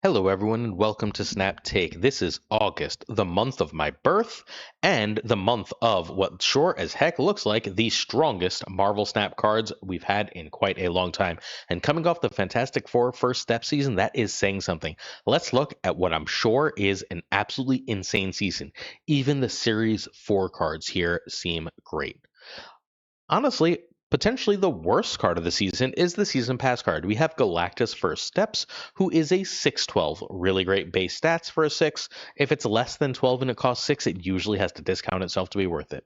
Hello, everyone, and welcome to Snap Take. This is August, the month of my birth, and the month of what sure as heck looks like the strongest Marvel Snap cards we've had in quite a long time. And coming off the Fantastic Four First Step season, that is saying something. Let's look at what I'm sure is an absolutely insane season. Even the Series 4 cards here seem great. Honestly, potentially the worst card of the season is the season pass card. We have Galactus First Steps, who is a 6/12. Really great base stats for a 6. If it's less than 12 and it costs 6, it usually has to discount itself to be worth it.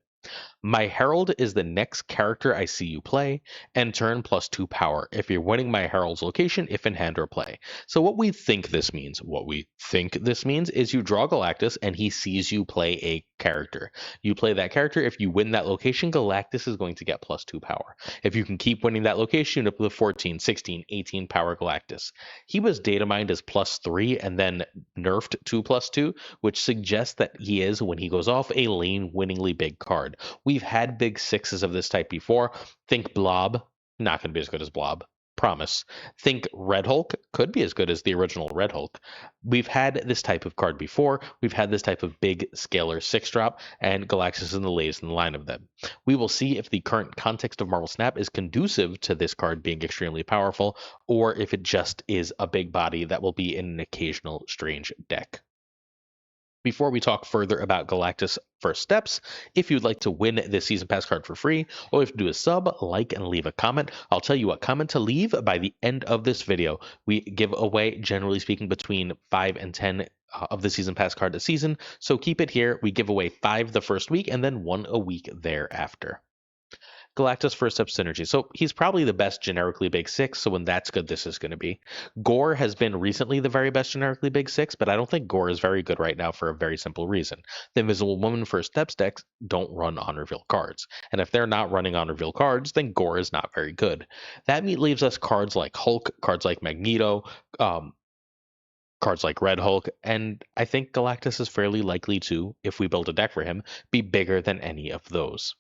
My Herald is the next character I see you play, and turn +2 power if you're winning my Herald's location if in hand or play. So what we think this means, is you draw Galactus and he sees you play a character. You play that character. If you win that location, Galactus is going to get +2 power. If you can keep winning that location, you end up with a 14, 16, 18 power Galactus. He was data mined as +3 and then nerfed to +2, which suggests that he is, when he goes off, a lane winningly big card. We've had big sixes of this type before. Think Blob, not going to be as good as Blob. Promise. Think Red Hulk, could be as good as the original Red Hulk. We've had this type of card before. We've had this type of big scalar 6-drop, and Galactus is in the latest in the line of them. We will see if the current context of Marvel Snap is conducive to this card being extremely powerful, or if it just is a big body that will be in an occasional strange deck. Before we talk further about Galactus First Steps, if you'd like to win this Season Pass card for free, all you have to do is sub, like, and leave a comment. I'll tell you what comment to leave by the end of this video. We give away, generally speaking, between 5 and 10 of the Season Pass card a season, so keep it here. We give away 5 the first week and then 1 a week thereafter. Galactus First Step Synergy. So he's probably the best generically big 6, so when that's good, this is going to be. Gore has been recently the very best generically big 6, but I don't think Gore is very good right now for a very simple reason. The Invisible Woman First Steps decks don't run on reveal cards. And if they're not running on reveal cards, then Gore is not very good. That leaves us cards like Hulk, cards like Magneto, cards like Red Hulk, and I think Galactus is fairly likely to, if we build a deck for him, be bigger than any of those.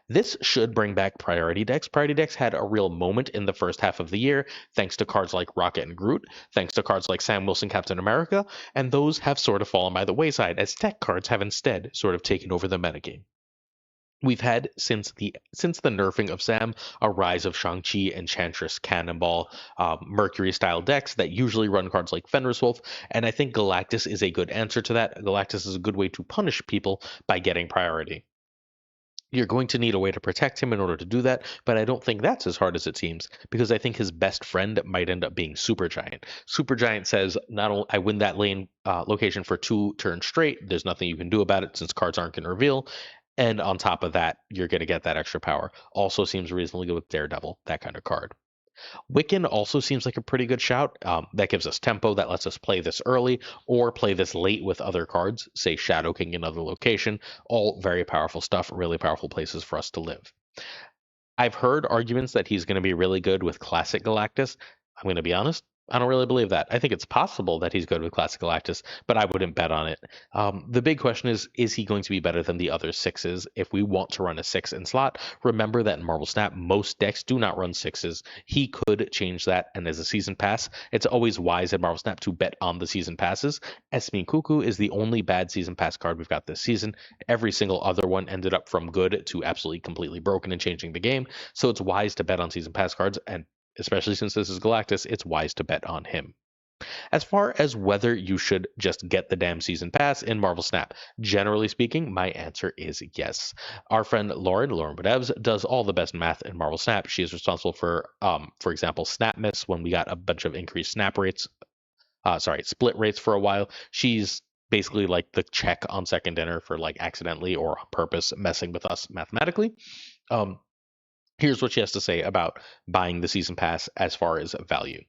This should bring back priority decks. Priority decks had a real moment in the first half of the year, thanks to cards like Rocket and Groot, thanks to cards like Sam Wilson, Captain America, and those have sort of fallen by the wayside, as tech cards have instead sort of taken over the metagame. We've had, since the nerfing of Sam, a rise of Shang-Chi, Enchantress, Cannonball, Mercury-style decks that usually run cards like Fenris Wolf, and I think Galactus is a good answer to that. Galactus is a good way to punish people by getting priority. You're going to need a way to protect him in order to do that, but I don't think that's as hard as it seems, because I think his best friend might end up being Supergiant. Supergiant says, not only I win that lane location for 2 turns straight, there's nothing you can do about it since cards aren't going to reveal, and on top of that, you're going to get that extra power. Also seems reasonably good with Daredevil, that kind of card. Wiccan also seems like a pretty good shout. That gives us tempo that lets us play this early or play this late with other cards, say Shadow King in another location. All very powerful stuff, really powerful places for us to live. I've heard arguments that he's going to be really good with Classic Galactus. I'm going to be honest, I don't really believe that. I think it's possible that he's good with Classic Galactus, but I wouldn't bet on it. The big question is he going to be better than the other 6s if we want to run a 6 in slot? Remember that in Marvel Snap, most decks do not run 6s. He could change that, and as a season pass, it's always wise in Marvel Snap to bet on the season passes. Esme Cuckoo is the only bad season pass card we've got this season. Every single other one ended up from good to absolutely completely broken and changing the game, so it's wise to bet on season pass cards, and especially since this is Galactus, it's wise to bet on him. As far as whether you should just get the damn season pass in Marvel Snap, generally speaking, my answer is yes. Our friend Lauren Whatevs, does all the best math in Marvel Snap. She is responsible for example, Snap Miss when we got a bunch of increased snap rates, split rates for a while. She's basically like the check on second dinner for like accidentally or on purpose messing with us mathematically. Here's what she has to say about buying the season pass as far as value.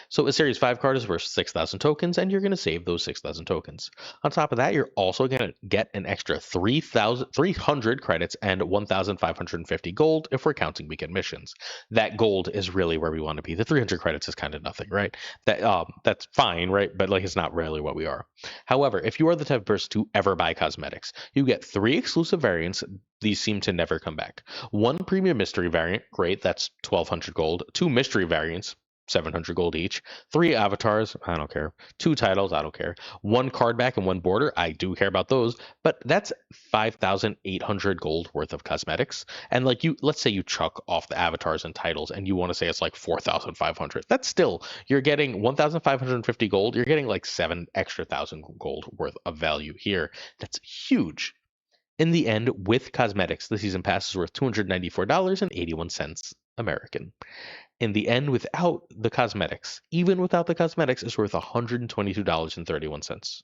So a series 5 card is worth 6,000 tokens, and you're going to save those 6,000 tokens. On top of that, you're also going to get an extra 300 credits and 1,550 gold if we're counting weekend missions. That gold is really where we want to be. The 300 credits is kind of nothing, right? That's fine, right? But like it's not really what we are. However, if you are the type of person to ever buy cosmetics, you get 3 exclusive variants. These seem to never come back. 1 premium mystery variant, great, that's 1,200 gold. 2 mystery variants, 700 gold each. 3 avatars, I don't care. 2 titles, I don't care. 1 card back and 1 border, I do care about those. But that's 5,800 gold worth of cosmetics. And like let's say you chuck off the avatars and titles and you want to say it's like 4,500. That's still, you're getting 1,550 gold. You're getting like 7 extra thousand gold worth of value here. That's huge. In the end, with cosmetics, the season pass is worth $294.81 American. In the end, without the cosmetics, even without the cosmetics, is worth $122.31.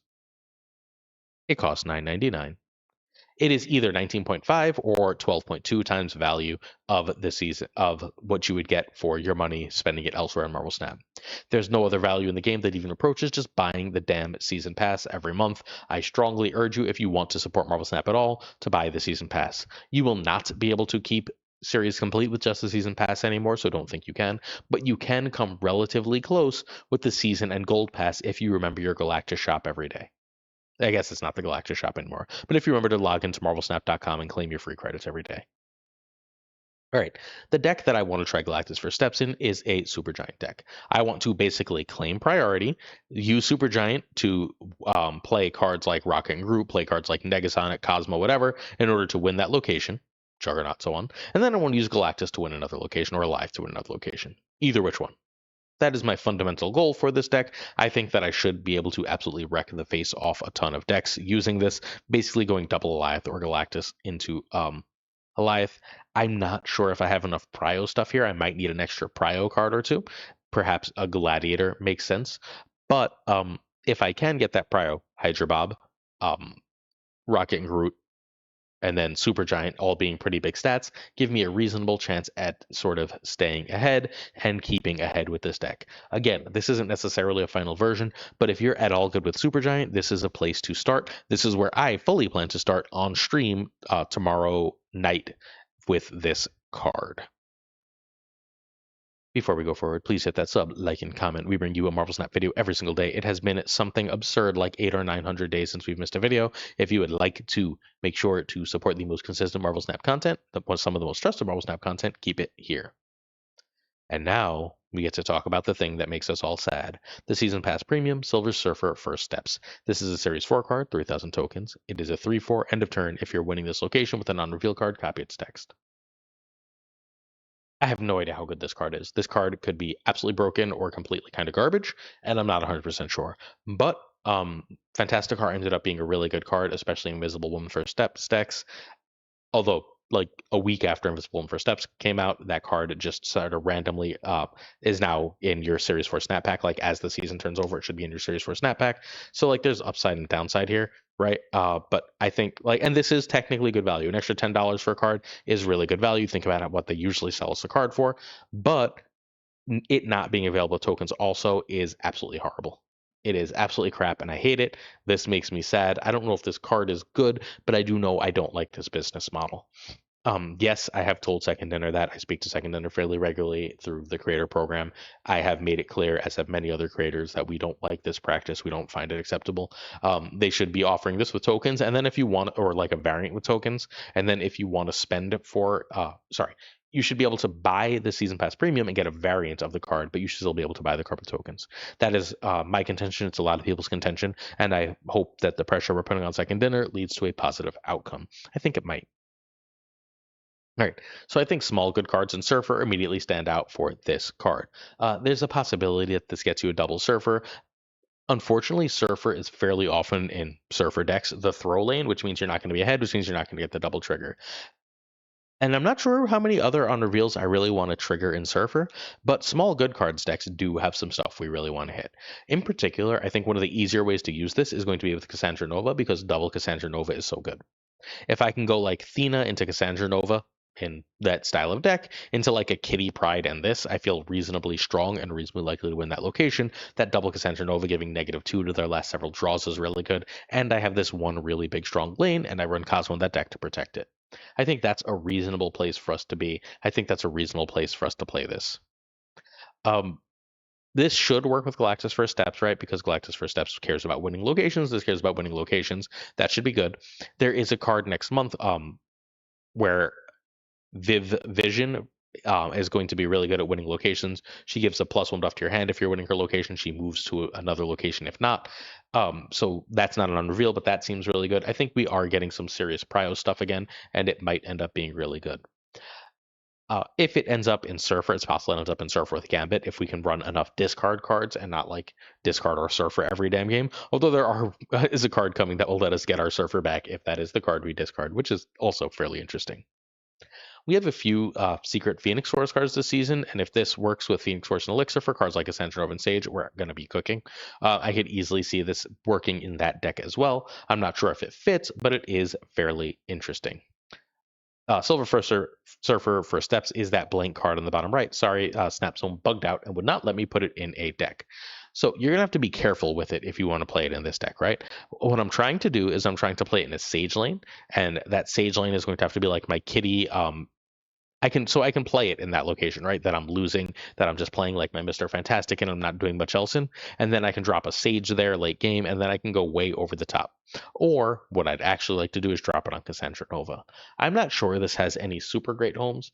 It costs $9.99. It is either 19.5 or 12.2 times value of the season of what you would get for your money spending it elsewhere in Marvel Snap. There's no other value in the game that even approaches just buying the damn season pass every month. I strongly urge you, if you want to support Marvel Snap at all, to buy the season pass. You will not be able to keep series complete with just the season pass anymore, so don't think you can, but you can come relatively close with the season and gold pass if you remember your Galactus shop every day. I guess it's not the Galactus shop anymore, but if you remember to log into marvelsnap.com and claim your free credits every day. All right, the deck that I want to try Galactus First Steps in is a Supergiant deck. I want to basically claim priority, use Supergiant to play cards like Rocket and Groot, play cards like Negasonic, Cosmo, whatever, in order to win that location, Juggernaut, so on. And then I want to use Galactus to win another location or Alive to win another location. Either which one. That is my fundamental goal for this deck. I think that I should be able to absolutely wreck the face off a ton of decks using this, basically going double Goliath or Galactus into Goliath. I'm not sure if I have enough Prio stuff here. I might need an extra Prio card or two. Perhaps a Gladiator makes sense. But if I can get that Prio, Hydra Bob, Rocket and Groot, and then Supergiant all being pretty big stats, give me a reasonable chance at sort of staying ahead and keeping ahead with this deck. Again, this isn't necessarily a final version, but if you're at all good with Supergiant, this is a place to start. This is where I fully plan to start on stream tomorrow night with this card. Before we go forward, please hit that sub, like, and comment. We bring you a Marvel Snap video every single day. It has been something absurd like 800 or 900 days since we've missed a video. If you would like to make sure to support the most consistent Marvel Snap content, some of the most trusted Marvel Snap content, keep it here. And now we get to talk about the thing that makes us all sad. The Season Pass Premium Silver Surfer First Steps. This is a Series 4 card, 3,000 tokens. It is a 3/4 end of turn. If you're winning this location with a non-reveal card, copy its text. I have no idea how good this card is. This card could be absolutely broken or completely kind of garbage, and I'm not 100% sure. But Fantastic Car ended up being a really good card, especially Invisible Woman First Steps decks. Although, like a week after Invisible Woman First Steps came out, that card just sort of randomly is now in your Series 4 Snap Pack. Like as the season turns over, it should be in your Series 4 Snap Pack. So like there's upside and downside here, right? But I think and this is technically good value. An extra $10 for a card is really good value. Think about what they usually sell us a card for, but it not being available tokens also is absolutely horrible. It is absolutely crap, and I hate it. This makes me sad. I don't know if this card is good, but I do know I don't like this business model. Yes, I have told Second Dinner that. I speak to Second Dinner fairly regularly through the creator program. I have made it clear, as have many other creators, that we don't like this practice. We don't find it acceptable. They should be offering this with tokens, and then if you want, or like a variant with tokens, and then if you want to spend for, you should be able to buy the Season Pass Premium and get a variant of the card, but you should still be able to buy the card with tokens. That is my contention. It's a lot of people's contention, and I hope that the pressure we're putting on Second Dinner leads to a positive outcome. I think it might. All right, so I think small good cards and Surfer immediately stand out for this card. There's a possibility that this gets you a double Surfer. Unfortunately, Surfer is fairly often in Surfer decks, the throw lane, which means you're not going to be ahead, which means you're not going to get the double trigger. And I'm not sure how many other unreveals I really want to trigger in Surfer, but small good cards decks do have some stuff we really want to hit. In particular, I think one of the easier ways to use this is going to be with Cassandra Nova, because double Cassandra Nova is so good. If I can go like Thena into Cassandra Nova in that style of deck, into like a Kitty Pride and this, I feel reasonably strong and reasonably likely to win that location. That double Cassandra Nova giving -2 to their last several draws is really good. And I have this one really big strong lane, and I run Cosmo in that deck to protect it. I think that's a reasonable place for us to be. I think that's a reasonable place for us to play this. This should work with Galactus First Steps, right? Because Galactus First Steps cares about winning locations. This cares about winning locations. That should be good. There is a card next month where Vision is going to be really good at winning locations. She gives a +1 buff to your hand if you're winning her location. She moves to another location if not. So that's not an unreveal, but that seems really good. I think we are getting some serious prio stuff again, and it might end up being really good. If it ends up in Surfer, it's possible it ends up in Surfer with Gambit if we can run enough discard cards and not like discard our Surfer every damn game. Although there is a card coming that will let us get our Surfer back if that is the card we discard, which is also fairly interesting. We have a few secret Phoenix Force cards this season, and if this works with Phoenix Force and Elixir for cards like Ascension Open Sage, we're going to be cooking. I could easily see this working in that deck as well. I'm not sure if it fits, but it is fairly interesting. Silver Surfer First Steps is that blank card on the bottom right. Sorry, Snapzone bugged out and would not let me put it in a deck. So you're going to have to be careful with it if you want to play it in this deck, right? What I'm trying to do is I'm trying to play it in a Sage lane, and that Sage lane is going to have to be like my kitty I can play it in that location, right? That I'm losing, that I'm just playing like my Mr. Fantastic and I'm not doing much else in. And then I can drop a Sage there late game, and then I can go way over the top. Or what I'd actually like to do is drop it on Cassandra Nova. I'm not sure this has any super great homes.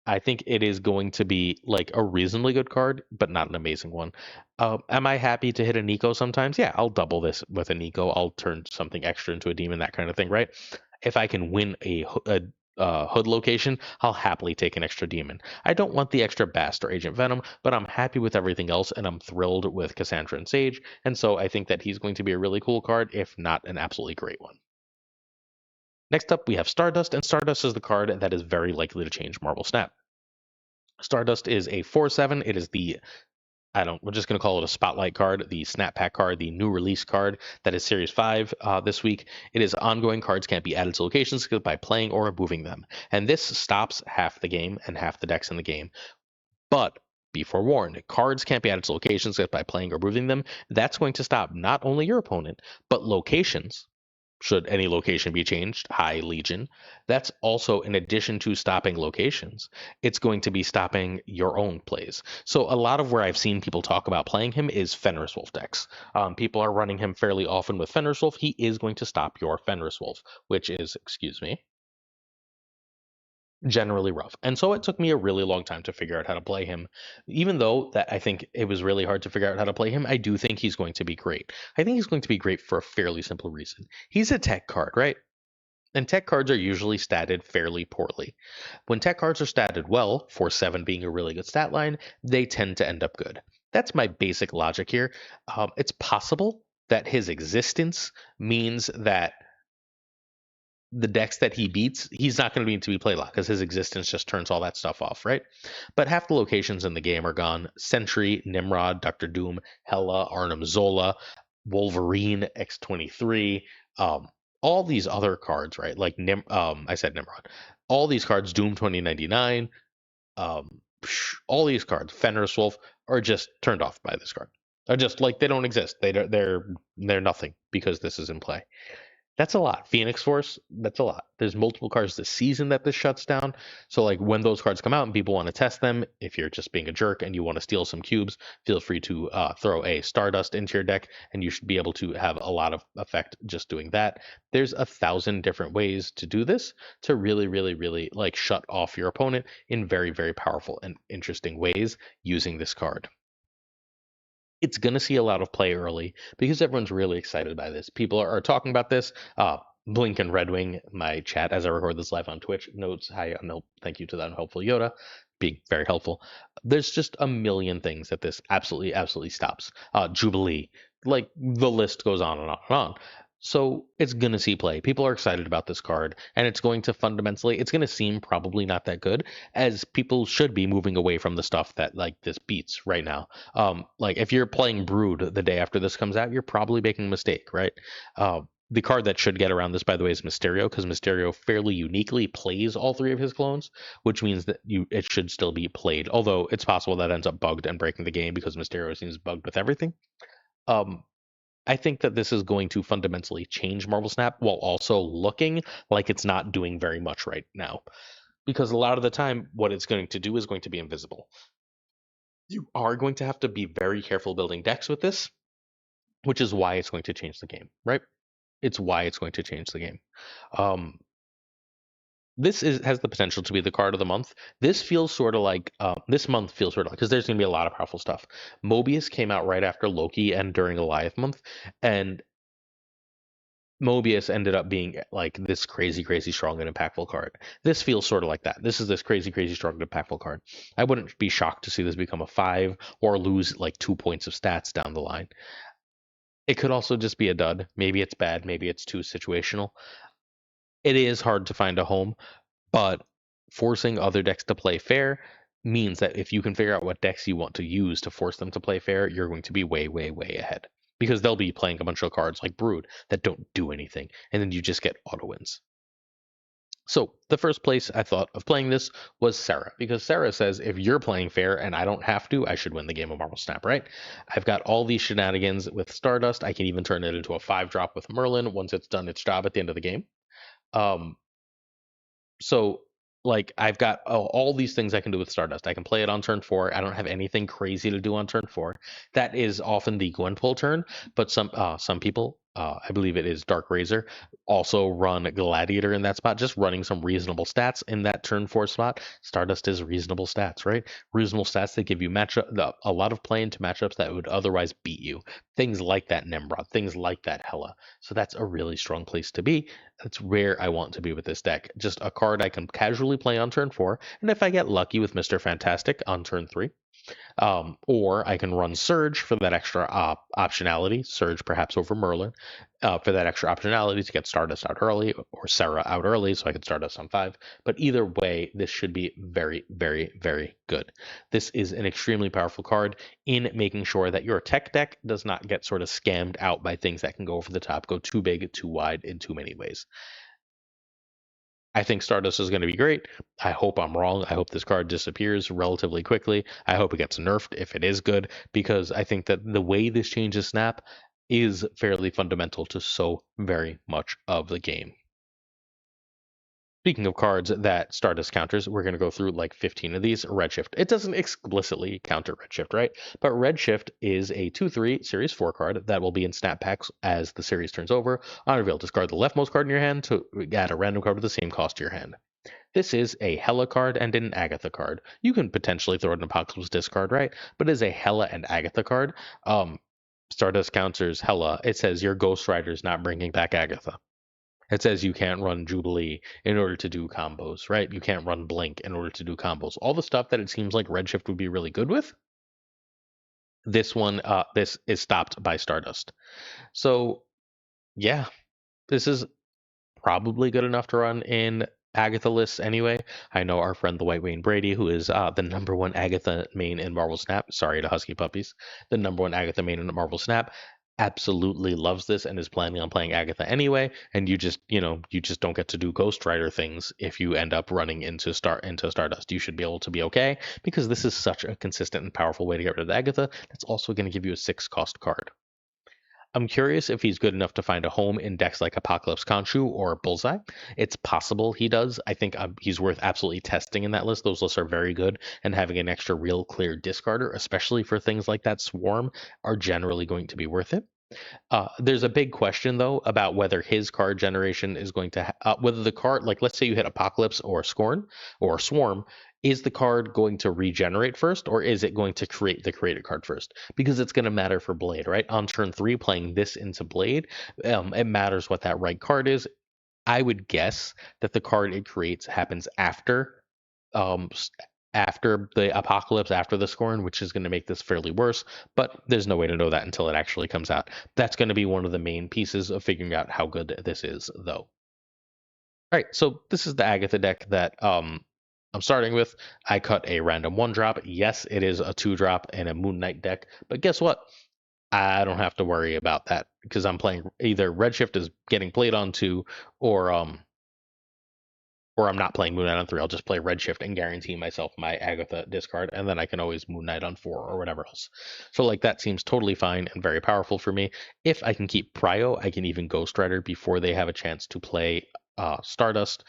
I think it is going to be like a reasonably good card, but not an amazing one. Am I happy to hit a Nico sometimes? Yeah, I'll double this with a Nico. I'll turn something extra into a demon, that kind of thing, right? If I can win a hood location, I'll happily take an extra demon. I don't want the extra Bast or Agent Venom, but I'm happy with everything else, and I'm thrilled with Cassandra and Sage, and so I think that he's going to be a really cool card, if not an absolutely great one. Next up, we have Stardust, and Stardust is the card that is very likely to change Marvel Snap. Stardust is a 4/7. It is we're just going to call it a spotlight card, the Snap Pack card, the new release card that is Series 5 this week. It is ongoing cards can't be added to locations by playing or removing them. And this stops half the game and half the decks in the game. But be forewarned, cards can't be added to locations by playing or removing them. That's going to stop not only your opponent, but locations. Should any location be changed, high Legion, that's also in addition to stopping locations, it's going to be stopping your own plays. So a lot of where I've seen people talk about playing him is Fenris Wolf decks. People are running him fairly often with Fenris Wolf. He is going to stop your Fenris Wolf, which is, excuse me, generally rough. And so it took me a really long time to figure out how to play him. Even though that I think it was really hard to figure out how to play him, I do think he's going to be great. I think he's going to be great for a fairly simple reason. He's a tech card, right? And tech cards are usually statted fairly poorly. When tech cards are statted well, 4/7 being a really good stat line, they tend to end up good. That's my basic logic here. It's possible that his existence means that the decks that he beats, he's not going to need to be played a lot because his existence just turns all that stuff off, right? But half the locations in the game are gone. Sentry, Nimrod, Doctor Doom, Hela, Arnim Zola, Wolverine, X-23, all these other cards, right? Like I said Nimrod. All these cards, Doom 2099, all these cards, Fenris Wolf, are just turned off by this card. Are just like they don't exist. They're nothing because this is in play. That's a lot. Phoenix Force, that's a lot. There's multiple cards this season that this shuts down. So, like, when those cards come out and people want to test them, if you're just being a jerk and you want to steal some cubes, feel free to throw a Stardust into your deck, and you should be able to have a lot of effect just doing that. There's 1,000 different ways to do this to really, really, really, like, shut off your opponent in very, very powerful and interesting ways using this card. It's going to see a lot of play early because everyone's really excited by this. People are talking about this. Blink and Redwing, my chat as I record this live on Twitch, notes, hi, thank you to that unhelpful Yoda, being very helpful. There's just a million things that this absolutely, absolutely stops. Jubilee, like the list goes on and on and on. So it's going to see play. People are excited about this card, and it's going to it's going to seem probably not that good, as people should be moving away from the stuff that like this beats right now. Like if you're playing Brood the day after this comes out, you're probably making a mistake, right? The card that should get around this, by the way, is Mysterio, because Mysterio fairly uniquely plays all three of his clones, which means that it should still be played. Although it's possible that ends up bugged and breaking the game because Mysterio seems bugged with everything. I think that this is going to fundamentally change Marvel Snap while also looking like it's not doing very much right now. Because a lot of the time, what it's going to do is going to be invisible. You are going to have to be very careful building decks with this, which is why it's going to change the game, right? It's why it's going to change the game. Um, this is has the potential to be the card of the month. This feels sort of like this month feels sort of like, because there's going to be a lot of powerful stuff. Mobius came out right after Loki and during Goliath month, and Mobius ended up being like this crazy, crazy strong and impactful card. This feels sort of like that. This is this crazy, crazy strong and impactful card. I wouldn't be shocked to see this become a 5 or lose like 2 points of stats down the line. It could also just be a dud. Maybe it's bad. Maybe it's too situational. It is hard to find a home, but forcing other decks to play fair means that if you can figure out what decks you want to use to force them to play fair, you're going to be way, way, way ahead. Because they'll be playing a bunch of cards like Brood that don't do anything, and then you just get auto wins. So the first place I thought of playing this was Sarah, because Sarah says if you're playing fair and I don't have to, I should win the game of Marvel Snap, right? I've got all these shenanigans with Stardust. I can even turn it into a 5-drop with Merlin once it's done its job at the end of the game. Um, so like I've got all these things I can do with Stardust. I can play it on turn 4. I don't have anything crazy to do on turn 4. That is often the Gwenpool turn, but some people, I believe it is Dark Razor, also run Gladiator in that spot, just running some reasonable stats in that turn 4 spot. Stardust is reasonable stats, right? Reasonable stats that give you a lot of play into matchups that would otherwise beat you. Things like that Nimrod, things like that Hela. So that's a really strong place to be. That's where I want to be with this deck. Just a card I can casually play on turn 4, and if I get lucky with Mr. Fantastic on turn 3, or I can run Surge for that extra optionality, Surge perhaps over Merlin, for that extra optionality to get Stardust out early, or Sarah out early so I can Stardust on 5. But either way, this should be very, very, very good. This is an extremely powerful card in making sure that your tech deck does not get sort of scammed out by things that can go over the top, go too big, too wide in too many ways. I think Stardust is going to be great. I hope I'm wrong. I hope this card disappears relatively quickly. I hope it gets nerfed if it is good, because I think that the way this changes Snap is fairly fundamental to so very much of the game. Speaking of cards that Stardust counters, we're going to go through like 15 of these. Redshift. It doesn't explicitly counter Redshift, right? But Redshift is a 2/3 Series 4 card that will be in Snap packs as the series turns over. On reveal, discard the leftmost card in your hand to add a random card with the same cost to your hand. This is a Hela card and an Agatha card. You can potentially throw an Apocalypse discard, right? But it is a Hela and Agatha card. Stardust counters Hela. It says your Ghost Rider's not bringing back Agatha. It says you can't run Jubilee in order to do combos, right? You can't run Blink in order to do combos. All the stuff that it seems like Redshift would be really good with, this is stopped by Stardust. So, yeah, this is probably good enough to run in Agatha lists anyway. I know our friend the White Wayne Brady, who is the #1 Agatha main in Marvel Snap. Sorry to Husky Puppies. The #1 Agatha main in Marvel Snap absolutely loves this and is planning on playing Agatha anyway. And you just don't get to do Ghost Rider things if you end up running into Stardust. You should be able to be okay, because this is such a consistent and powerful way to get rid of Agatha. That's also going to give you a 6-cost card. I'm curious if he's good enough to find a home in decks like Apocalypse Khonshu or Bullseye. It's possible he does. I think he's worth absolutely testing in that list. Those lists are very good, and having an extra real clear discarder, especially for things like that Swarm, are generally going to be worth it. There's a big question though about whether his card generation is going to whether the card, like let's say you hit Apocalypse or Scorn or Swarm, is the card going to regenerate first, or is it going to create the created card first? Because it's going to matter for Blade, right? On turn 3, playing this into Blade, it matters what that right card is. I would guess that the card it creates happens um, after the Apocalypse, after the Scorn, which is going to make this fairly worse, but there's no way to know that until it actually comes out. That's going to be one of the main pieces of figuring out how good this is, though. All right, so this is the Agatha deck that I'm starting with. I cut a random 1-drop. Yes, it is a 2-drop and a Moon Knight deck, but guess what? I don't have to worry about that because I'm playing either Redshift is getting played on 2, or I'm not playing Moon Knight on 3. I'll just play Redshift and guarantee myself my Agatha discard, and then I can always Moon Knight on 4 or whatever else. So like that seems totally fine and very powerful for me. If I can keep Prio, I can even Ghost Rider before they have a chance to play Stardust.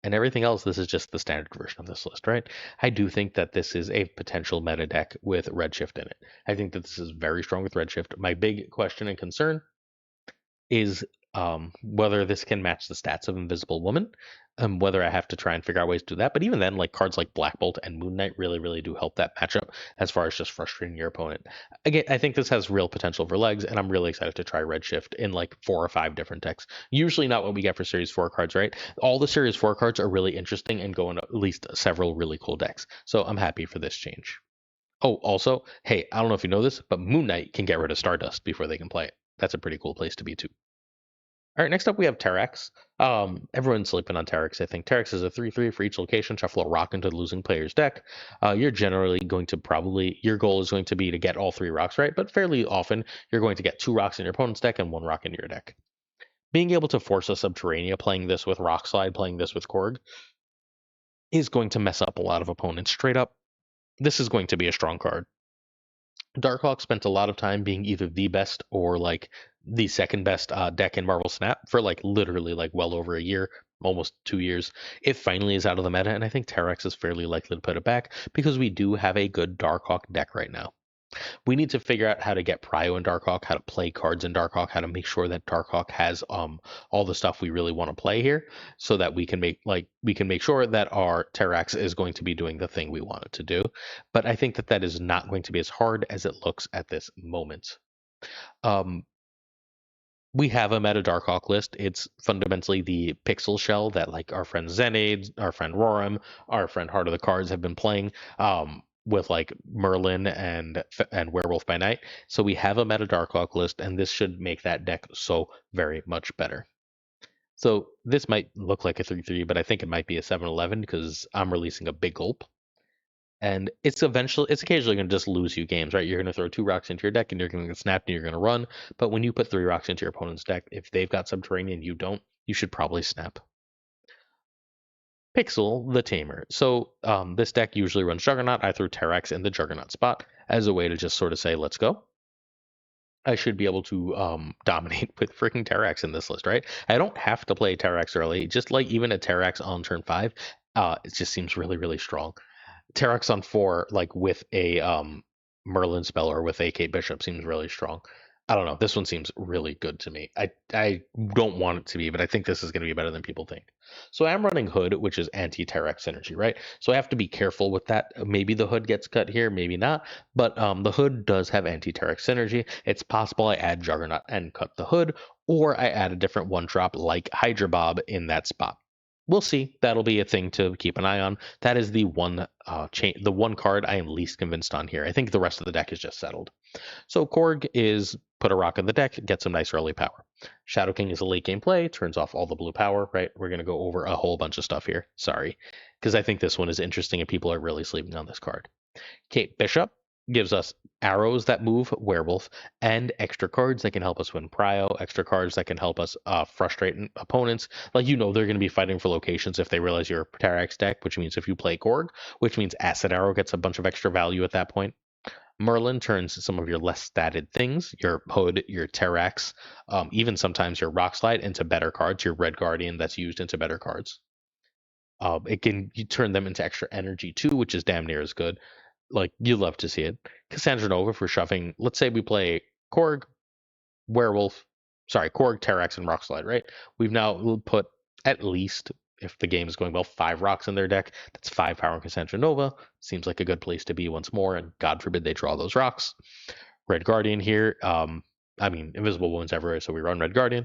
And everything else, this is just the standard version of this list, right? I do think that this is a potential meta deck with Redshift in it. I think that this is very strong with Redshift. My big question and concern is whether this can match the stats of Invisible Woman. Whether I have to try and figure out ways to do that. But even then, like cards like Black Bolt and Moon Knight really, really do help that matchup as far as just frustrating your opponent. Again, I think this has real potential for legs, and I'm really excited to try Redshift in like 4 or 5 different decks. Usually not what we get for Series 4 cards, right? All the Series 4 cards are really interesting and go in at least several really cool decks. So I'm happy for this change. Oh, also, hey, I don't know if you know this, but Moon Knight can get rid of Stardust before they can play it. That's a pretty cool place to be too. All right, next up we have Terrax. Everyone's sleeping on Terrax. I think Terrax is a 3/3 for each location. Shuffle a rock into the losing player's deck. You're generally going to your goal is going to be to get all 3 rocks right, but fairly often you're going to get 2 rocks in your opponent's deck and 1 rock in your deck. Being able to force a Subterranea, playing this with Rock Slide, playing this with Korg, is going to mess up a lot of opponents. Straight up, this is going to be a strong card. Darkhawk spent a lot of time being either the best or like the second best deck in Marvel Snap for like literally like well over a year, almost 2 years. It finally is out of the meta, and I think Terrax is fairly likely to put it back because we do have a good Darkhawk deck right now. We need to figure out how to get Prio in Darkhawk, how to play cards in Darkhawk, how to make sure that Darkhawk has all the stuff we really want to play here, so that we can make sure that our Terrax is going to be doing the thing we want it to do. But I think that that is not going to be as hard as it looks at this moment. Um, we have a meta Darkhawk list. It's fundamentally the pixel shell that like our friend Zenade, our friend Roram, our friend Heart of the Cards have been playing with like Merlin and Werewolf by Night. So we have a meta Darkhawk list, and this should make that deck so very much better. So this might look like a 3/3, but I think it might be a 7/11 because I'm releasing a big gulp. And it's occasionally going to just lose you games, right? You're going to throw 2 rocks into your deck and you're going to get snapped and you're going to run. But when you put 3 rocks into your opponent's deck, if they've got Subterranean and you don't, you should probably snap. Pixel the Tamer. So this deck usually runs Juggernaut. I threw Terrax in the Juggernaut spot as a way to just sort of say, let's go. I should be able to dominate with freaking Terrax in this list, right? I don't have to play Terrax early. Just like even a Terrax on turn 5, it just seems really, really strong. Terrax on 4, like with a Merlin spell or with a Kate Bishop, seems really strong. I don't know. This one seems really good to me. I don't want it to be, but I think this is going to be better than people think. So I'm running Hood, which is anti-Terrax synergy, right? So I have to be careful with that. Maybe the Hood gets cut here, maybe not. But the Hood does have anti-Terrax synergy. It's possible I add Juggernaut and cut the Hood, or I add a different one-drop like Hydra Bob in that spot. We'll see. That'll be a thing to keep an eye on. That is the one the one card I am least convinced on here. I think the rest of the deck is just settled. So Korg is put a rock in the deck, get some nice early power. Shadow King is a late game play, turns off all the blue power, right? We're going to go over a whole bunch of stuff here. Sorry, because I think this one is interesting and people are really sleeping on this card. Kate Bishop gives us arrows that move werewolf and extra cards that can help us win prio, extra cards that can help us frustrate opponents. Like, you know, they're going to be fighting for locations if they realize you're a Terrax deck, which means if you play Korg, which means Acid Arrow gets a bunch of extra value at that point. Merlin turns some of your less statted things, your Hood, your Terrax, even sometimes your Rock Slide into better cards, your Red Guardian that's used into better cards. You turn them into extra energy too, which is damn near as good. Like, you love to see it. Cassandra Nova for shoving. Let's say we play Korg, Werewolf, Korg, Terrax, and Rock Slide, right? We've now put at least, if the game is going well, 5 rocks in their deck. That's 5 power in Cassandra Nova. Seems like a good place to be once more, and God forbid they draw those rocks. Red Guardian here. Invisible Wounds everywhere, so we run Red Guardian.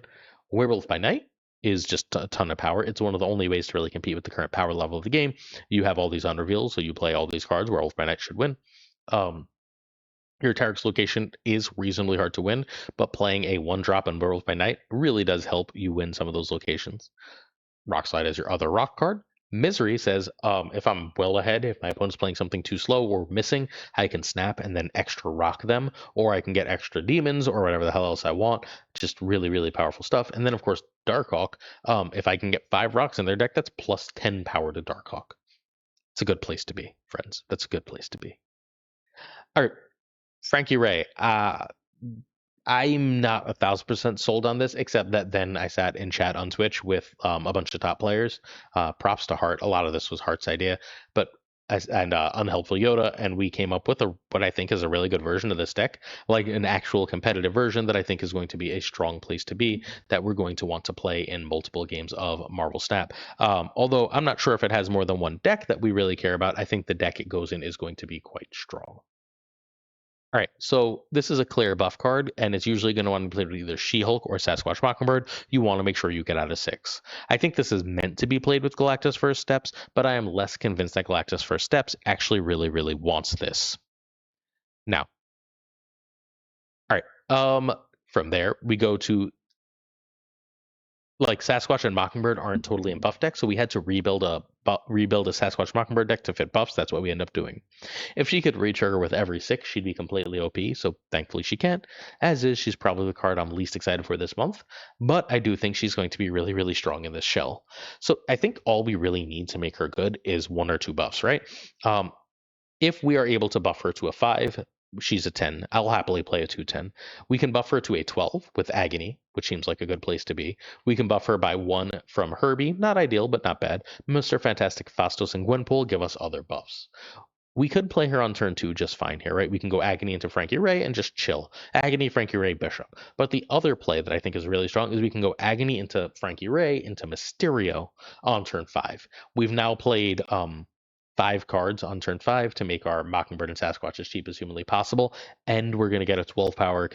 Werewolf by Night is just a ton of power. It's one of the only ways to really compete with the current power level of the game. You have all these unreveals, so you play all these cards. Werewolf by Night should win. Your Terrax location is reasonably hard to win, but playing a 1-drop on Werewolf by Night really does help you win some of those locations. Rock Slide is your other rock card. Misery says, if I'm well ahead, if my opponent's playing something too slow or missing, I can snap and then extra rock them, or I can get extra demons or whatever the hell else I want. Just really, really powerful stuff. And then, of course, Darkhawk. If I can get 5 rocks in their deck, that's plus 10 power to Darkhawk. It's a good place to be, friends. That's a good place to be. All right, Frankie Raye. I'm not 1,000% sold on this, except that then I sat in chat on Twitch with a bunch of top players. Props to Hart. A lot of this was Hart's idea, but and Unhelpful Yoda, and we came up with what I think is a really good version of this deck, like an actual competitive version that I think is going to be a strong place to be, that we're going to want to play in multiple games of Marvel Snap. Although I'm not sure if it has more than one deck that we really care about, I think the deck it goes in is going to be quite strong. All right, so this is a clear buff card, and it's usually going to want to play with either She-Hulk or Sasquatch Mockingbird. You want to make sure you get out of 6. I think this is meant to be played with Galactus First Steps, but I am less convinced that Galactus First Steps actually really, really wants this. Now, all right, from there we go to, like, Sasquatch and Mockingbird aren't totally in buff deck, so we had to rebuild a Sasquatch Mockingbird deck to fit buffs. That's what we end up doing. If she could retrigger with every 6, she'd be completely OP, so thankfully she can't. As is, she's probably the card I'm least excited for this month, but I do think she's going to be really, really strong in this shell. So I think all we really need to make her good is 1 or 2 buffs, right? If we are able to buff her to a 5, she's a 10. I'll happily play a 2/10. We can buff her to a 12 with Agony, which seems like a good place to be. We can buff her by 1 from Herbie. Not ideal, but not bad. Mr. Fantastic, Phastos, and Gwenpool give us other buffs. We could play her on turn 2 just fine here, right? We can go Agony into Frankie Raye and just chill. Agony, Frankie Raye, Bishop. But the other play that I think is really strong is we can go Agony into Frankie Raye into Mysterio on turn 5. We've now played 5 cards on turn 5 to make our Mockingbird and Sasquatch as cheap as humanly possible, and we're going to get a 12 power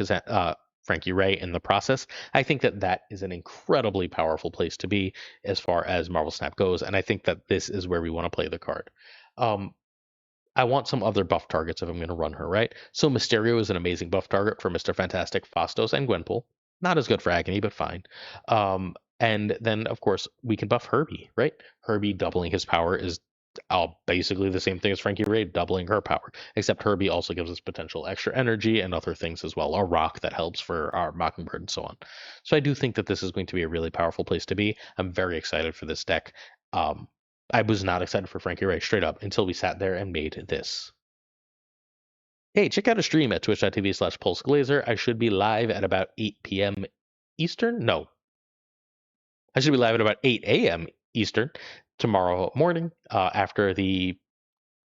Frankie Raye in the process. I think that is an incredibly powerful place to be as far as Marvel Snap goes, and I think that this is where we want to play the card. I want some other buff targets if I'm going to run her, right? So Mysterio is an amazing buff target for Mr. Fantastic, Phastos, and Gwenpool. Not as good for Agony, but fine. And then, of course, we can buff Herbie, right? Herbie doubling his power is basically the same thing as Frankie Raye doubling her power, except Herbie also gives us potential extra energy and other things as well. A rock that helps for our Mockingbird and so on. So I do think that this is going to be a really powerful place to be. I'm very excited for this deck. I was not excited for Frankie Raye straight up until we sat there and made this. Hey, check out a stream at twitch.tv/PulseGlazer. I should be live at about 8 p.m. Eastern. No, I should be live at about 8 a.m. Eastern tomorrow morning after the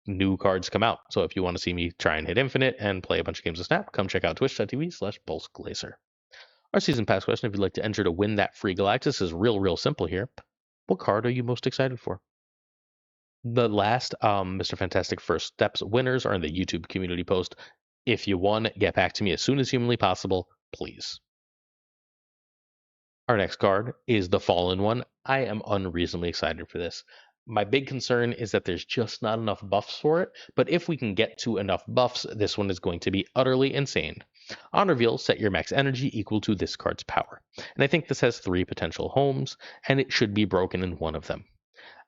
new cards come out. So if you want to see me try and hit infinite and play a bunch of games of Snap, come check out twitch.tv/PulseGlazer. Our season pass question, if you'd like to enter to win that free Galactus, is real simple here. What card are you most excited for? The last Mr. Fantastic First Steps winners are in the YouTube community post. If you won, get back to me as soon as humanly possible, please. Our next card is the Fallen One. I am unreasonably excited for this. My big concern is that there's just not enough buffs for it, but if we can get to enough buffs, this one is going to be utterly insane. On reveal, set your max energy equal to this card's power. And I think this has 3 potential homes, and it should be broken in one of them.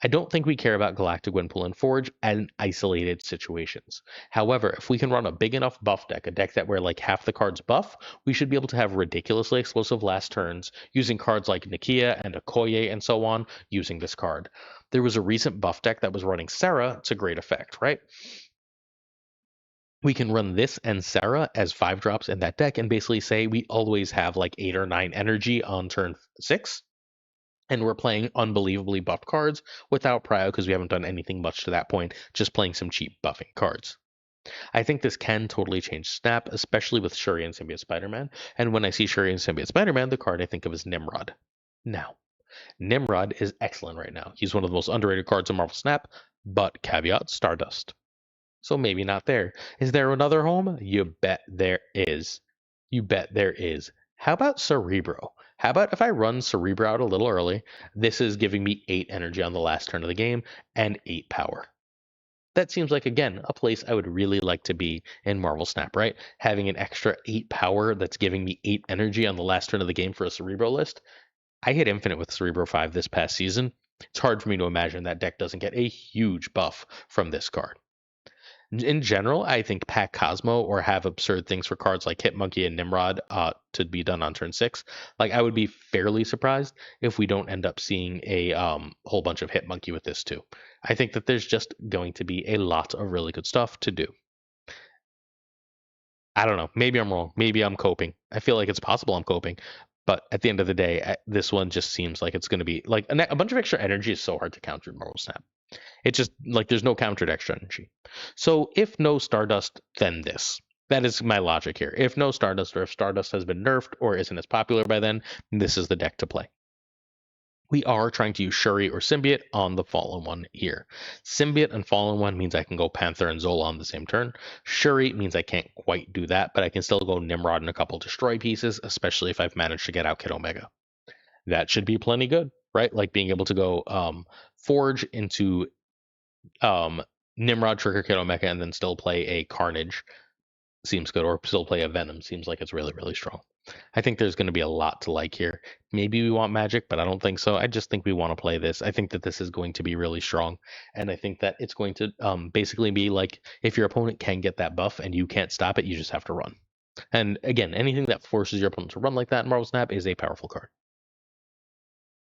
I don't think we care about Galactic Gwenpool and Forge in isolated situations. However, if we can run a big enough buff deck, a deck that where like half the cards buff, we should be able to have ridiculously explosive last turns using cards like Nakia and Okoye and so on using this card. There was a recent buff deck that was running Sarah to great effect, right? We can run this and Sarah as 5 drops in that deck and basically say we always have like 8 or 9 energy on turn 6. And we're playing unbelievably buffed cards without prio because we haven't done anything much to that point, just playing some cheap buffing cards. I think this can totally change Snap, especially with Shuri and Symbiote Spider-Man. And when I see Shuri and Symbiote Spider-Man, the card I think of is Nimrod. Now, Nimrod is excellent right now. He's one of the most underrated cards in Marvel Snap, but caveat, Stardust. So maybe not there. Is there another home? You bet there is. You bet there is. How about Cerebro? How about if I run Cerebro out a little early? This is giving me 8 energy on the last turn of the game and 8 power. That seems like, again, a place I would really like to be in Marvel Snap, right? Having an extra 8 power that's giving me 8 energy on the last turn of the game for a Cerebro list. I hit infinite with Cerebro 5 this past season. It's hard for me to imagine that deck doesn't get a huge buff from this card. In general, I think pack Cosmo or have absurd things for cards like Hitmonkey and Nimrod to be done on turn 6. Like, I would be fairly surprised if we don't end up seeing a whole bunch of Hitmonkey with this too. I think that there's just going to be a lot of really good stuff to do. I don't know. Maybe I'm wrong. Maybe I'm coping. I feel like it's possible I'm coping. But at the end of the day, this one just seems like it's going to be like a bunch of extra energy is so hard to counter in Marvel Snap. It just, like, there's no countered extra energy. So if no Stardust, then this. That is my logic here. If no Stardust, or if Stardust has been nerfed or isn't as popular by then, this is the deck to play. We are trying to use Shuri or Symbiote on the Fallen One here. Symbiote and Fallen One means I can go Panther and Zola on the same turn. Shuri means I can't quite do that, but I can still go Nimrod and a couple Destroy pieces, especially if I've managed to get out Kid Omega. That should be plenty good, right? Like being able to go Forge into Nimrod, Trigger Kid Omega, and then still play a Carnage seems good, or still play a Venom seems like it's really, really strong. I think there's going to be a lot to like here. Maybe we want Magic, but I don't think so. I just think we want to play this. I think that this is going to be really strong, and I think that it's going to basically be like if your opponent can get that buff and you can't stop it, you just have to run. And again, anything that forces your opponent to run like that in Marvel Snap is a powerful card.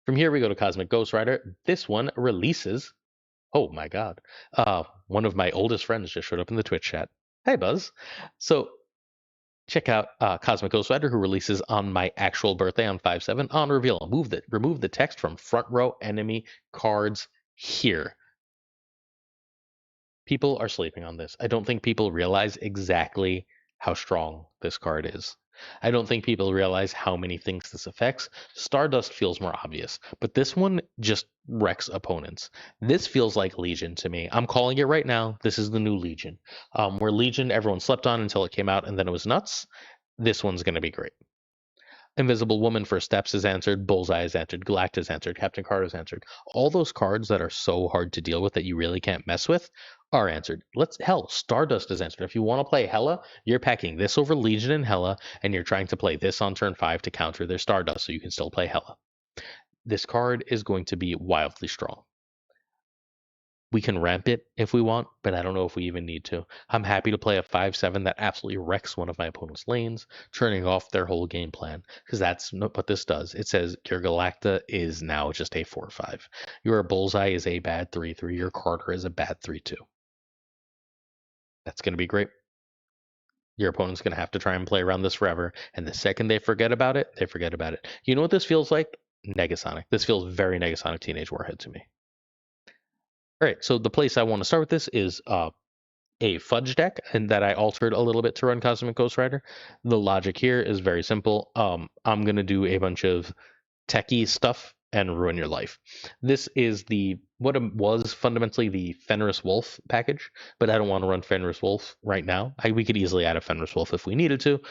From here, we go to Cosmic Ghost Rider. This one releases. Oh my God. One of my oldest friends just showed up in the Twitch chat. Hey, Buzz. So check out Cosmic Ghost Rider, who releases on my actual birthday on 5/7. On reveal, remove the text from front row enemy cards here. People are sleeping on this. I don't think people realize exactly how strong this card is. I don't think people realize how many things this affects. Stardust feels more obvious, but this one just wrecks opponents. This feels like Legion to me. I'm calling it right now. This is the new Legion. Where Legion, everyone slept on until it came out and then it was nuts. This one's going to be great. Invisible Woman First Steps is answered, Bullseye is answered, Galactus is answered, Captain Carter is answered. All those cards that are so hard to deal with that you really can't mess with are answered. Stardust is answered. If you want to play Hela, you're packing this over Legion and Hela, and you're trying to play this on turn 5 to counter their Stardust so you can still play Hela. This card is going to be wildly strong. We can ramp it if we want, but I don't know if we even need to. I'm happy to play a 5/7 that absolutely wrecks one of my opponent's lanes, turning off their whole game plan, because that's what this does. It says your Galacta is now just a 4/5. Your Bullseye is a bad 3/3. Your Carter is a bad 3/2. That's going to be great. Your opponent's going to have to try and play around this forever, and the second they forget about it, they forget about it. You know what this feels like? Negasonic. This feels very Negasonic Teenage Warhead to me. All right, so the place I want to start with this is a fudge deck, and that I altered a little bit to run Cosmic Ghost Rider. The logic here is very simple. I'm going to do a bunch of techie stuff and ruin your life. This is what was fundamentally the Fenris Wolf package, but I don't want to run Fenris Wolf right now. We could easily add a Fenris Wolf if we needed to,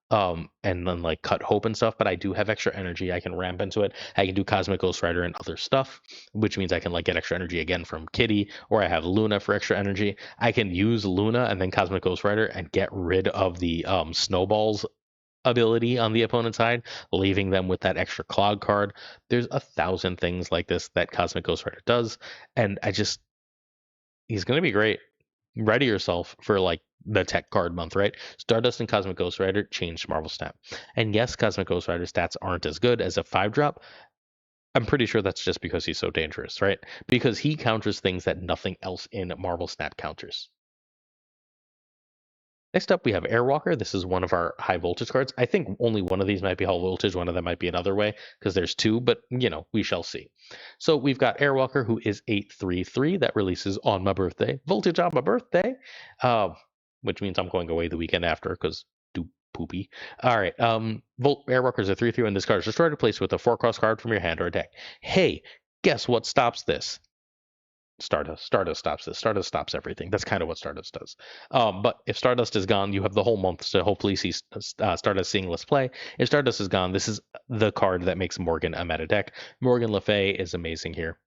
and then like cut Hope and stuff, but I do have extra energy. I can ramp into it. I can do Cosmic Ghost Rider and other stuff, which means I can like get extra energy again from Kitty, or I have Luna for extra energy. I can use Luna and then Cosmic Ghost Rider and get rid of the snowballs ability on the opponent's side, leaving them with that extra clog card. There's 1,000 things like this that Cosmic Ghost Rider does, and he's going to be great. Ready yourself for like the tech card month, right? Stardust and Cosmic Ghost Rider changed Marvel Snap. And yes, Cosmic Ghost Rider stats aren't as good as a 5-drop. I'm pretty sure that's just because he's so dangerous, right? Because he counters things that nothing else in Marvel Snap counters. Next up, we have Airwalker. This is one of our high voltage cards. I think only one of these might be high voltage, one of them might be another way, because there's two, but we shall see. So we've got Airwalker, who is 8/3/3, that releases on my birthday. Voltage on my birthday, which means I'm going away the weekend after, because do poopy. All right, Airwalker is a 3/3, and this card is destroyed, replaced with a 4-cost card from your hand or deck. Hey, guess what stops this? Stardust. Stardust stops this. Stardust stops everything. That's kind of what Stardust does. But if Stardust is gone, you have the whole month to hopefully see Stardust seeing less play. If Stardust is gone, this is the card that makes Morgan a meta deck. Morgan Le Fay is amazing here.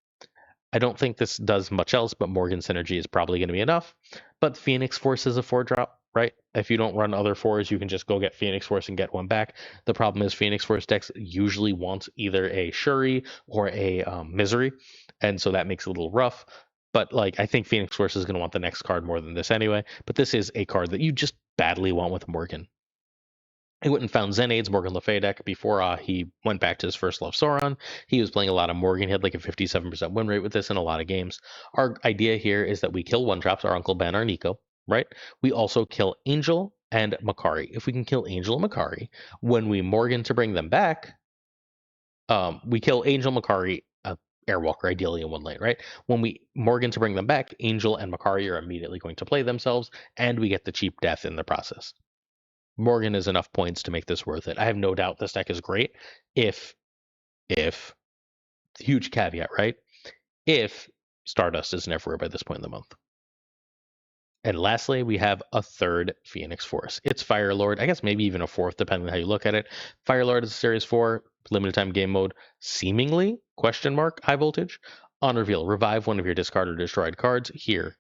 I don't think this does much else, but Morgan Synergy is probably going to be enough. But Phoenix Force is a 4-drop, right? If you don't run other 4s, you can just go get Phoenix Force and get one back. The problem is Phoenix Force decks usually want either a Shuri or a Misery, and so that makes it a little rough. But like, I think Phoenix Force is going to want the next card more than this anyway. But this is a card that you just badly want with Morgan. I went and found Zenaid's Morgan Le Fay deck before he went back to his first love, Sauron. He was playing a lot of Morgan. He had like a 57% win rate with this in a lot of games. Our idea here is that we kill 1-drops, our Uncle Ben, our Nico, right? We also kill Angel and Makari. If we can kill Angel and Makari, when we Morgan to bring them back, we kill Angel, Makari, Airwalker ideally in one lane, right? When we Morgan to bring them back, Angel and Makari are immediately going to play themselves, and we get the cheap death in the process. Morgan is enough points to make this worth it. I have no doubt this deck is great if huge caveat, right? If Stardust isn't everywhere by this point in the month. And lastly, we have a third Phoenix Force. It's Firelord, I guess maybe even a fourth, depending on how you look at it. Firelord is a Series 4, limited time game mode, seemingly, question mark, high voltage. On reveal, revive one of your discarded or destroyed cards here.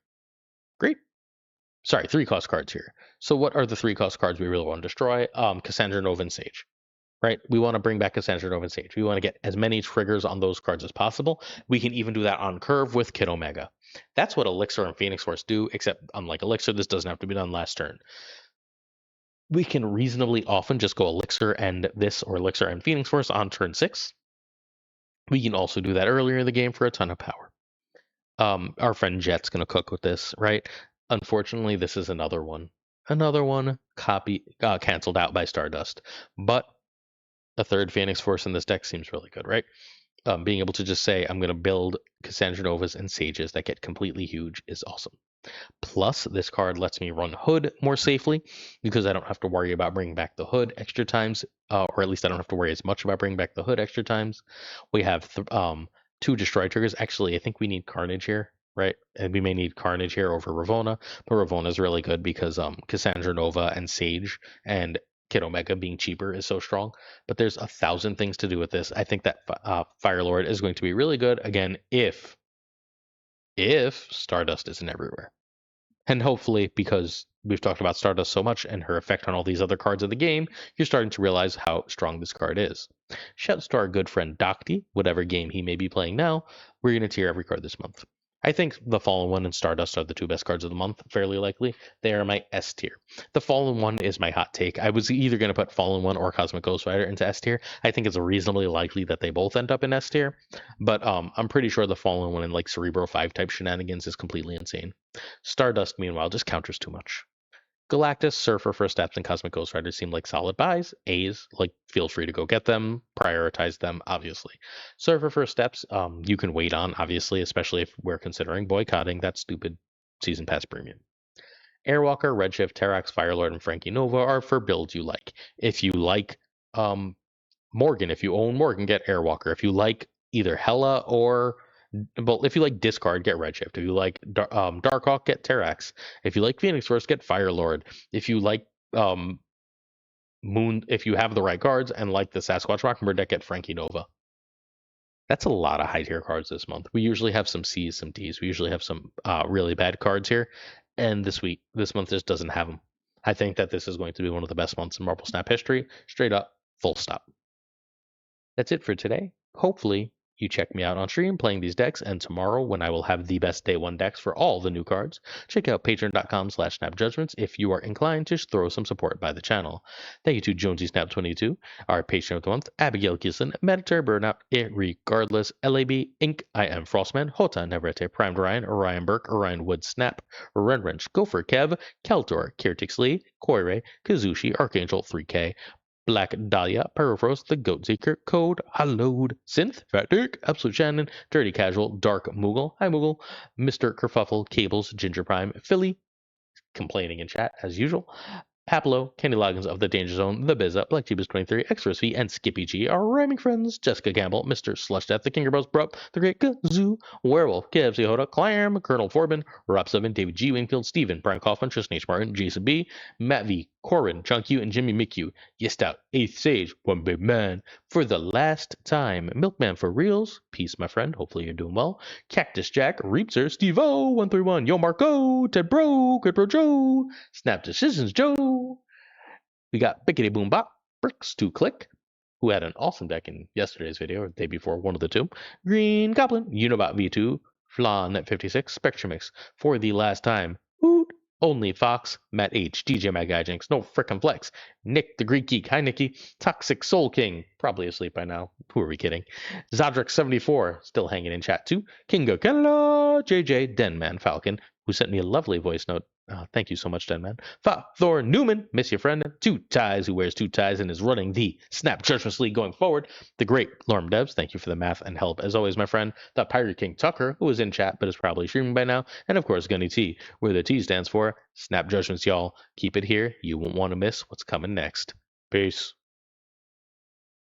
Great. Sorry, 3-cost cards here. So what are the 3-cost cards we really want to destroy? Cassandra Nova and Sage. Right? We want to bring back Cassandra Nova and Sage. We want to get as many triggers on those cards as possible. We can even do that on curve with Kid Omega. That's what Elixir and Phoenix Force do, except unlike Elixir, this doesn't have to be done last turn. We can reasonably often just go Elixir and this, or Elixir and Phoenix Force on turn 6. We can also do that earlier in the game for a ton of power. Our friend Jet's going to cook with this, right? Unfortunately, this is another one canceled out by Stardust. But a third Phoenix Force in this deck seems really good, right? Being able to just say, I'm going to build Cassandra Novas and Sages that get completely huge is awesome. Plus, this card lets me run Hood more safely because I don't have to worry about bringing back the Hood extra times, or at least I don't have to worry as much about bringing back the Hood extra times. We have 2 Destroy triggers. Actually, I think we need Carnage here, right? And we may need Carnage here over Ravonna, but Ravonna is really good because Cassandra Nova and Sage and Kid Omega being cheaper is so strong. But there's 1,000 things to do with this. I think that Firelord is going to be really good, again, if Stardust isn't everywhere. And hopefully, because we've talked about Stardust so much and her effect on all these other cards of the game, you're starting to realize how strong this card is. Shouts to our good friend Docty, whatever game he may be playing now. We're going to tier every card this month. I think the Fallen One and Stardust are the 2 best cards of the month, fairly likely. They are my S tier. The Fallen One is my hot take. I was either going to put Fallen One or Cosmic Ghost Rider into S tier. I think it's reasonably likely that they both end up in S tier, but I'm pretty sure the Fallen One in like Cerebro 5 type shenanigans is completely insane. Stardust, meanwhile, just counters too much. Galactus, Surfer, First Steps, and Cosmic Ghost Rider seem like solid buys. A's, like, feel free to go get them, prioritize them, obviously. Surfer, First Steps, you can wait on, obviously, especially if we're considering boycotting that stupid Season Pass premium. Airwalker, Redshift, Terrax, Firelord, and Frankie Nova are for builds you like. If you like Morgan, if you own Morgan, get Airwalker. If you like either Hela or... Well, if you like Discard, get Redshift. If you like Darkhawk, get Terrax. If you like Phoenix Force, get Firelord. If you like Moon, if you have the right cards and like the Sasquatch Mockingbird deck, get Frankie Nova. That's a lot of high tier cards this month. We usually have some C's, some D's. We usually have some really bad cards here, and this month just doesn't have them. I think that this is going to be one of the best months in Marvel Snap history. Straight up, full stop. That's it for today. Hopefully, you check me out on stream playing these decks, and tomorrow when I will have the best day 1 decks for all the new cards, check out patreon.com/snapjudgments if you are inclined to throw some support by the channel. Thank you to JonesySnap22, our patron of the month, Abigail Kislin, Meditaire Burnout, Regardless, LAB, Inc., I Am Frostman, Hota Neverete, Primed Orion Burke, Orion Wood Snap, Ren Wrench, Gopher Kev, Keltor, Kirtix Lee, Koire, Kazushi, Archangel 3K, Black Dahlia, Pyrofrost, The Goat Seeker, Code, Hallowed, Synth, Fat Dick, Absolute Shannon, Dirty Casual, Dark Moogle, Hi Moogle, Mr. Kerfuffle, Cables, Ginger Prime, Philly, complaining in chat as usual, Haplo, Kenny Loggins of the Danger Zone, The Bizza, Black Jeebus 23, Extras V, and Skippy G, our rhyming friends, Jessica Campbell, Mr. Slush Death, The Kinger Bros, Brup, The Great Kazoo, Werewolf, KFC Hoda, Clam, Colonel Forbin, Rob 7, David G. Wingfield, Steven, Brian Kaufman, Tristan H. Martin, Jason B., Matt V., Corin, Chunk U, and Jimmy McHugh. Yes, out, 8th Sage, one big man. For the last time, Milkman for reals. Peace, my friend. Hopefully you're doing well. Cactus Jack, Reapser, Steve O, 131, Yo Marco, Ted Bro, Good Bro Joe, Snap Decisions Joe. We got Bickety Boom Bop, Bricks to Click, who had an awesome deck in yesterday's video, or the day before, one of the two. Green Goblin, Unibot V2, Flan at 56, Spectrum Mix. For the last time, Hoot, Only Fox, Matt H, DJ Mag Jinx, No Frickin' Flex, Nick the Greek Geek, hi Nicky, Toxic Soul King, probably asleep by now, who are we kidding? Zodric74, still hanging in chat too, Kinga Kella, JJ, Denman Falcon, who sent me a lovely voice note. Thank you so much, Denman. Thor Newman, miss your friend. Two Ties, who wears two ties and is running the Snap Judgments League going forward. The great Lorm Debs, thank you for the math and help as always, my friend. The Pirate King Tucker, who is in chat but is probably streaming by now. And of course, Gunny T, where the T stands for Snap Judgments, y'all. Keep it here. You won't want to miss what's coming next. Peace.